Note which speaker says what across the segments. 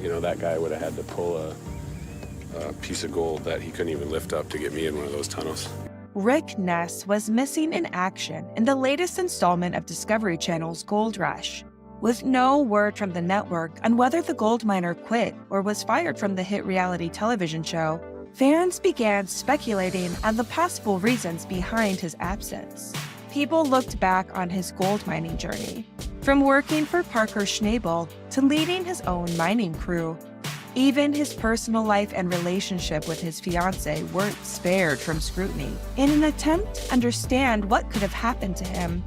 Speaker 1: that guy would have had to pull a piece of gold that he couldn't even lift up to get me in one of those tunnels.
Speaker 2: Rick Ness was missing in action in the latest installment of Discovery Channel's Gold Rush. With no word from the network on whether the gold miner quit or was fired from the hit reality television show, fans began speculating on the possible reasons behind his absence. People looked back on his gold mining journey, from working for Parker Schnabel to leading his own mining crew. Even his personal life and relationship with his fiancée weren't spared from scrutiny in an attempt to understand what could have happened to him.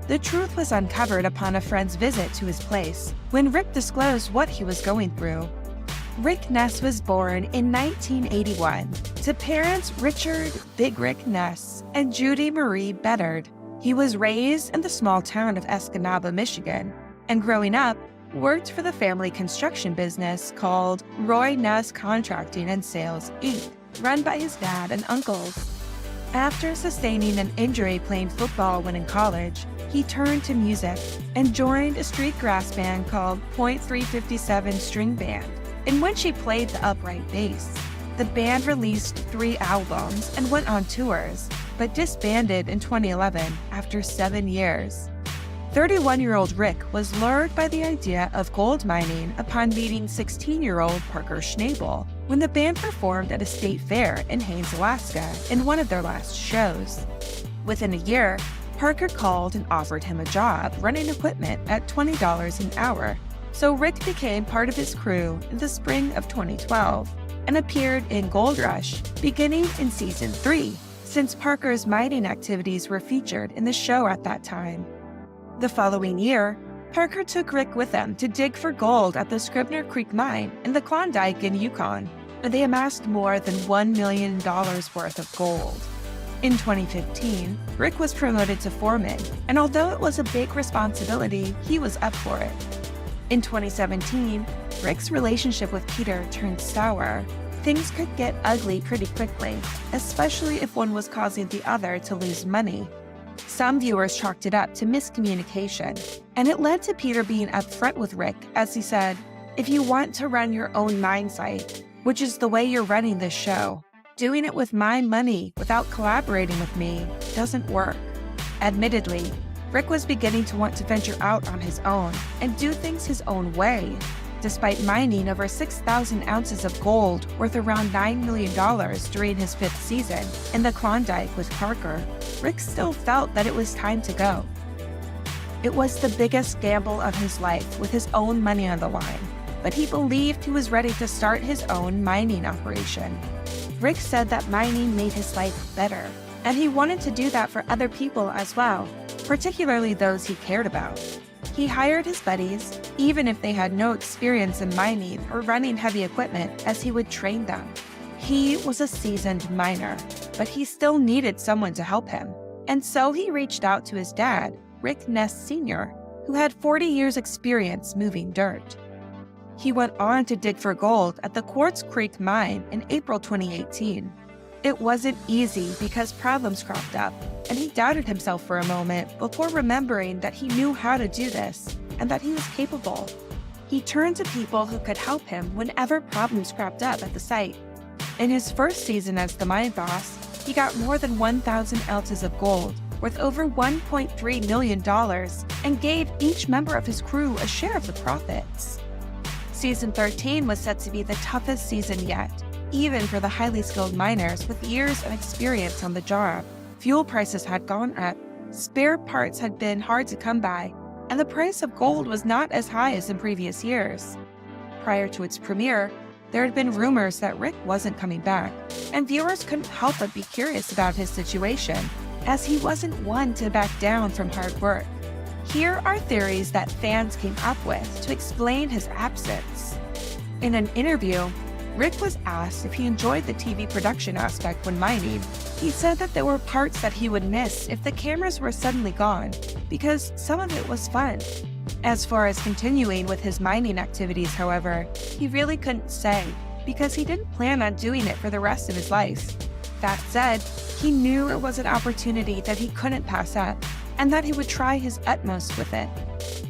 Speaker 2: The truth was uncovered upon a friend's visit to his place when Rick disclosed what he was going through. Rick Ness was born in 1981 to parents Richard Big Rick Ness and Judy Marie Bedard. He was raised in the small town of Escanaba, Michigan, and growing up, worked for the family construction business called Roy Ness Contracting and Sales, Inc., run by his dad and uncles. After sustaining an injury playing football when in college, he turned to music and joined a street grass band called .357 String Band, in which he played the upright bass. The band released 3 albums and went on tours, but disbanded in 2011 after 7 years. 31-year-old Rick was lured by the idea of gold mining upon meeting 16-year-old Parker Schnabel when the band performed at a state fair in Haines, Alaska, in one of their last shows. Within a year, Parker called and offered him a job running equipment at $20 an hour, so Rick became part of his crew in the spring of 2012 and appeared in Gold Rush beginning in Season 3, since Parker's mining activities were featured in the show at that time. The following year, Parker took Rick with him to dig for gold at the Scribner Creek mine in the Klondike in Yukon, where they amassed more than $1 million worth of gold. In 2015, Rick was promoted to foreman, and although it was a big responsibility, he was up for it. In 2017, Rick's relationship with Peter turned sour. Things could get ugly pretty quickly, especially if one was causing the other to lose money. Some viewers chalked it up to miscommunication, and it led to Peter being upfront with Rick as he said, "If you want to run your own mine site, which is the way you're running this show, doing it with my money without collaborating with me doesn't work." Admittedly, Rick was beginning to want to venture out on his own and do things his own way. Despite mining over 6,000 ounces of gold worth around $9 million during his 5th season in the Klondike with Parker, Rick still felt that it was time to go. It was the biggest gamble of his life with his own money on the line, but he believed he was ready to start his own mining operation. Rick said that mining made his life better, and he wanted to do that for other people as well, particularly those he cared about. He hired his buddies, even if they had no experience in mining or running heavy equipment, as he would train them. He was a seasoned miner, but he still needed someone to help him. And so he reached out to his dad, Rick Ness Sr., who had 40 years' experience moving dirt. He went on to dig for gold at the Quartz Creek mine in April 2018. It wasn't easy because problems cropped up, and he doubted himself for a moment before remembering that he knew how to do this and that he was capable. He turned to people who could help him whenever problems cropped up at the site. In his first season as the mine boss, he got more than 1,000 ounces of gold, worth over $1.3 million, and gave each member of his crew a share of the profits. Season 13 was said to be the toughest season yet, even for the highly skilled miners with years of experience on the job. Fuel prices had gone up, spare parts had been hard to come by, and the price of gold was not as high as in previous years. Prior to its premiere, there had been rumors that Rick wasn't coming back, and viewers couldn't help but be curious about his situation, as he wasn't one to back down from hard work. Here are theories that fans came up with to explain his absence. In an interview, Rick was asked if he enjoyed the TV production aspect when mining. He said that there were parts that he would miss if the cameras were suddenly gone, because some of it was fun. As far as continuing with his mining activities, however, he really couldn't say, because he didn't plan on doing it for the rest of his life. That said, he knew it was an opportunity that he couldn't pass up, and that he would try his utmost with it.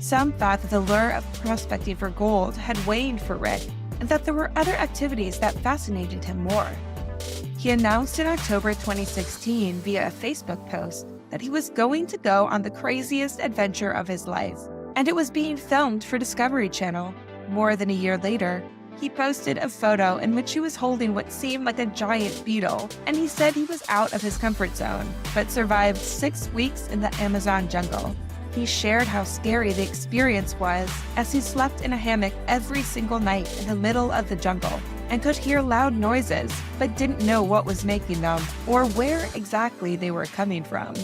Speaker 2: Some thought that the lure of prospecting for gold had waned for Rick, and that there were other activities that fascinated him more. He announced in October 2016 via a Facebook post that he was going to go on the craziest adventure of his life, and it was being filmed for Discovery Channel. More than a year later, he posted a photo in which he was holding what seemed like a giant beetle, and he said he was out of his comfort zone, but survived 6 weeks in the Amazon jungle. He shared how scary the experience was as he slept in a hammock every single night in the middle of the jungle and could hear loud noises, but didn't know what was making them or where exactly they were coming from.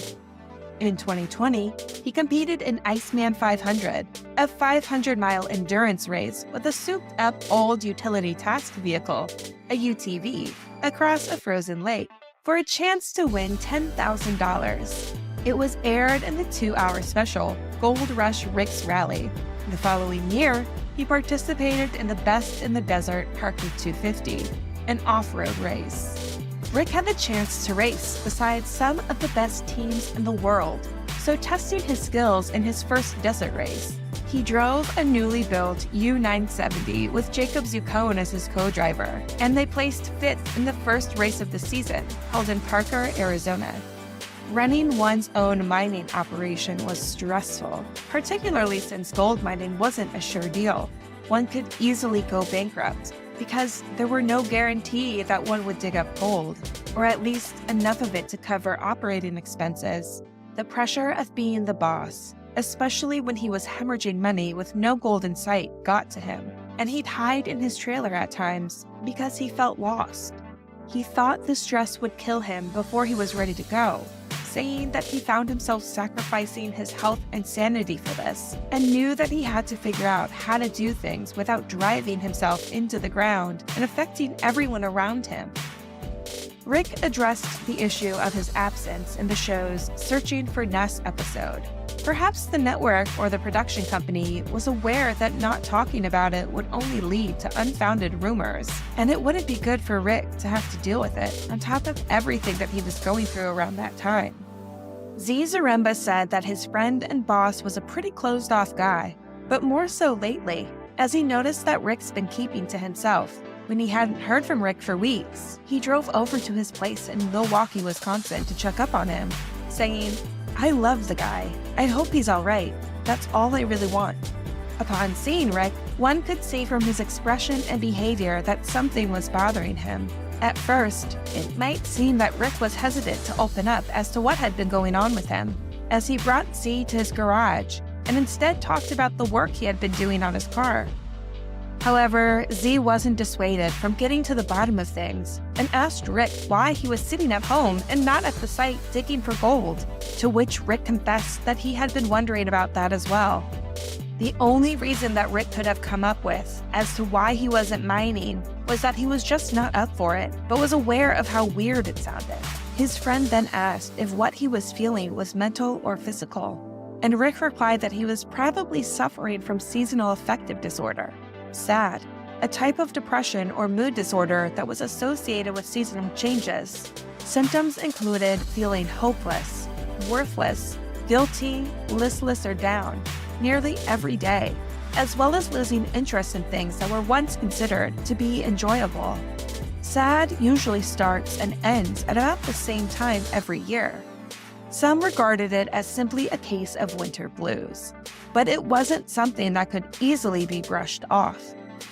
Speaker 2: In 2020, he competed in Iceman 500, a 500-mile endurance race with a souped-up old utility task vehicle, a UTV, across a frozen lake, for a chance to win $10,000. It was aired in the 2-hour special, Gold Rush Rick's Rally. The following year, he participated in the Best in the Desert Parker 250, an off-road race. Rick had the chance to race beside some of the best teams in the world, so testing his skills in his first desert race, he drove a newly built U970 with Jacob Zuccone as his co-driver, and they placed 5th in the first race of the season, held in Parker, Arizona. Running one's own mining operation was stressful, particularly since gold mining wasn't a sure deal. One could easily go bankrupt because there were no guarantee that one would dig up gold, or at least enough of it to cover operating expenses. The pressure of being the boss, especially when he was hemorrhaging money with no gold in sight, got to him, and he'd hide in his trailer at times because he felt lost. He thought the stress would kill him before he was ready to go, saying that he found himself sacrificing his health and sanity for this, and knew that he had to figure out how to do things without driving himself into the ground and affecting everyone around him. Rick addressed the issue of his absence in the show's Searching for Ness episode. Perhaps the network or the production company was aware that not talking about it would only lead to unfounded rumors, and it wouldn't be good for Rick to have to deal with it on top of everything that he was going through around that time. Z Zaremba said that his friend and boss was a pretty closed-off guy, but more so lately, as he noticed that Rick's been keeping to himself. When he hadn't heard from Rick for weeks, he drove over to his place in Milwaukee, Wisconsin to check up on him, saying, "I love the guy. I hope he's all right. That's all I really want." Upon seeing Rick, one could see from his expression and behavior that something was bothering him. At first, it might seem that Rick was hesitant to open up as to what had been going on with him, as he brought Z to his garage and instead talked about the work he had been doing on his car. However, Z wasn't dissuaded from getting to the bottom of things and asked Rick why he was sitting at home and not at the site digging for gold, to which Rick confessed that he had been wondering about that as well. The only reason that Rick could have come up with as to why he wasn't mining was that he was just not up for it, but was aware of how weird it sounded. His friend then asked if what he was feeling was mental or physical, and Rick replied that he was probably suffering from seasonal affective disorder, SAD, a type of depression or mood disorder that was associated with seasonal changes. Symptoms included feeling hopeless, worthless, guilty, listless, or down nearly every day, as well as losing interest in things that were once considered to be enjoyable. SAD usually starts and ends at about the same time every year. Some regarded it as simply a case of winter blues, but it wasn't something that could easily be brushed off.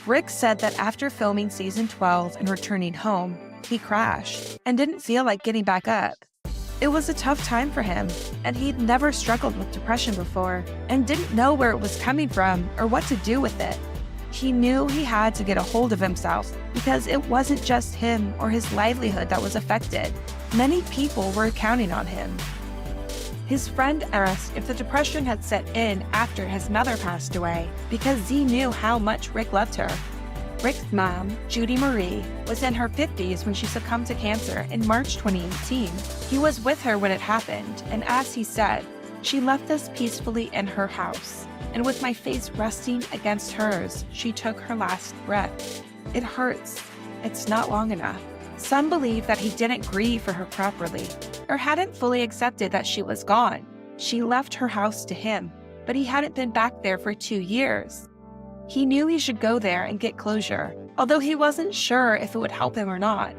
Speaker 2: Rick said that after filming season 12 and returning home, he crashed and didn't feel like getting back up. It was a tough time for him, and he'd never struggled with depression before and didn't know where it was coming from or what to do with it. He knew he had to get a hold of himself because it wasn't just him or his livelihood that was affected. Many people were counting on him. His friend asked if the depression had set in after his mother passed away because Z knew how much Rick loved her. Rick's mom, Judy Marie, was in her 50s when she succumbed to cancer in March 2018. He was with her when it happened, and as he said, "She left us peacefully in her house, and with my face resting against hers, she took her last breath. It hurts. It's not long enough." Some believe that he didn't grieve for her properly, or hadn't fully accepted that she was gone. She left her house to him, but he hadn't been back there for 2 years. He knew he should go there and get closure, although he wasn't sure if it would help him or not.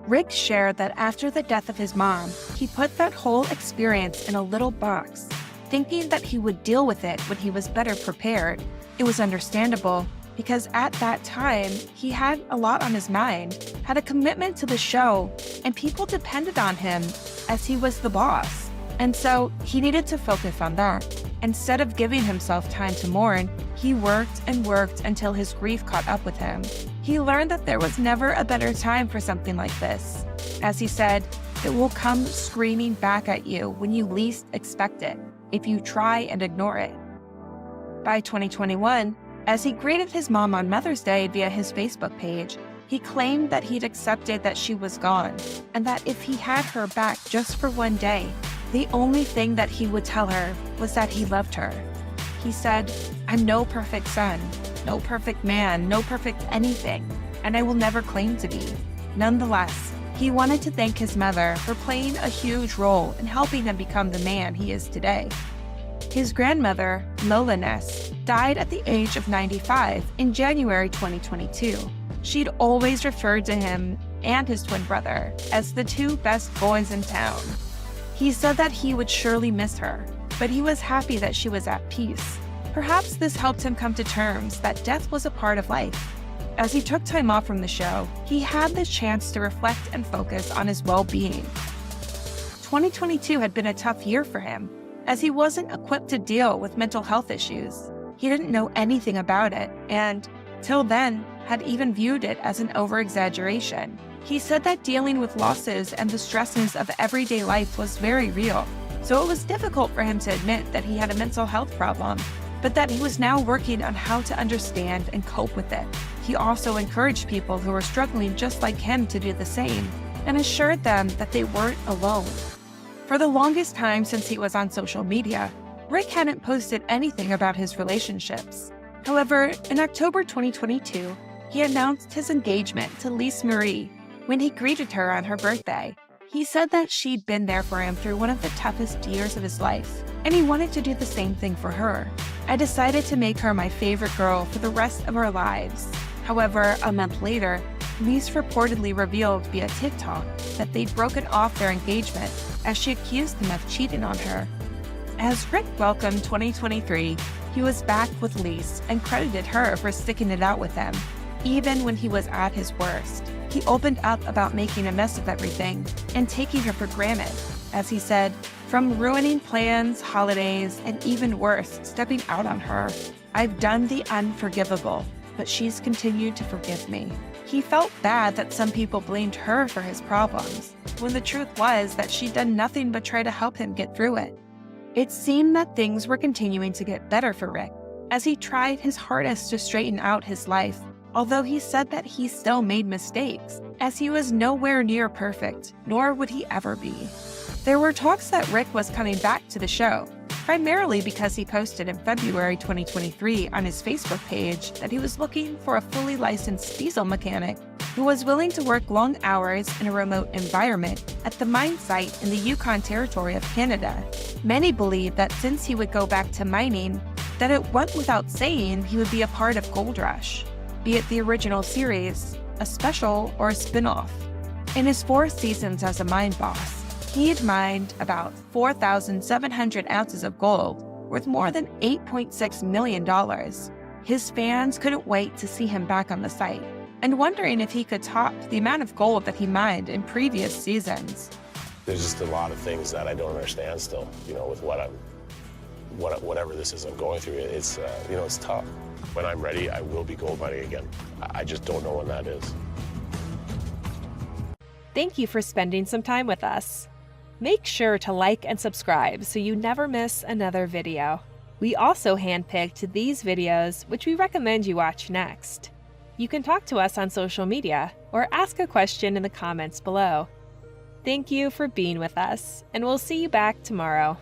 Speaker 2: Rick shared that after the death of his mom, he put that whole experience in a little box, thinking that he would deal with it when he was better prepared. It was understandable, because at that time, he had a lot on his mind, had a commitment to the show, and people depended on him as he was the boss. And so he needed to focus on that. Instead of giving himself time to mourn, he worked and worked until his grief caught up with him. He learned that there was never a better time for something like this. As he said, it will come screaming back at you when you least expect it, if you try and ignore it. By 2021, as he greeted his mom on Mother's Day via his Facebook page, he claimed that he'd accepted that she was gone, and that if he had her back just for one day, the only thing that he would tell her was that he loved her. He said, "I'm no perfect son, no perfect man, no perfect anything, and I will never claim to be." Nonetheless, he wanted to thank his mother for playing a huge role in helping him become the man he is today. His grandmother, Rick Ness, died at the age of 95 in January 2022. She'd always referred to him and his twin brother as the two best boys in town. He said that he would surely miss her, but he was happy that she was at peace. Perhaps this helped him come to terms that death was a part of life. As he took time off from the show, he had the chance to reflect and focus on his well-being. 2022 had been a tough year for him, as he wasn't equipped to deal with mental health issues. He didn't know anything about it, and, till then, had even viewed it as an over-exaggeration. He said that dealing with losses and the stresses of everyday life was very real, so it was difficult for him to admit that he had a mental health problem, but that he was now working on how to understand and cope with it. He also encouraged people who were struggling just like him to do the same, and assured them that they weren't alone. For the longest time since he was on social media, Rick hadn't posted anything about his relationships. However, in October 2022, he announced his engagement to Lise Marie when he greeted her on her birthday. He said that she'd been there for him through one of the toughest years of his life, and he wanted to do the same thing for her. "I decided to make her my favorite girl for the rest of our lives." However, a month later, Lise reportedly revealed via TikTok that they'd broken off their engagement as she accused him of cheating on her. As Rick welcomed 2023, he was back with Lise and credited her for sticking it out with him, even when he was at his worst. He opened up about making a mess of everything and taking her for granted. As he said, "From ruining plans, holidays, and even worse, stepping out on her, I've done the unforgivable, but she's continued to forgive me." He felt bad that some people blamed her for his problems, when the truth was that she'd done nothing but try to help him get through it. It seemed that things were continuing to get better for Rick, as he tried his hardest to straighten out his life, although he said that he still made mistakes, as he was nowhere near perfect, nor would he ever be. There were talks that Rick was coming back to the show, primarily because he posted in February 2023 on his Facebook page that he was looking for a fully licensed diesel mechanic who was willing to work long hours in a remote environment at the mine site in the Yukon Territory of Canada. Many believe that since he would go back to mining, that it went without saying he would be a part of Gold Rush, be it the original series, a special, or a spin-off. In his 4 seasons as a mine boss, he had mined about 4,700 ounces of gold, worth more than $8.6 million. His fans couldn't wait to see him back on the site, and wondering if he could top the amount of gold that he mined in previous seasons.
Speaker 1: There's just a lot of things that I don't understand still, with whatever this is I'm going through. It's, it's tough. When I'm ready, I will be gold mining again. I just don't know when that is.
Speaker 3: Thank you for spending some time with us. Make sure to like and subscribe so you never miss another video. We also handpicked these videos, which we recommend you watch next. You can talk to us on social media or ask a question in the comments below. Thank you for being with us, and we'll see you back tomorrow.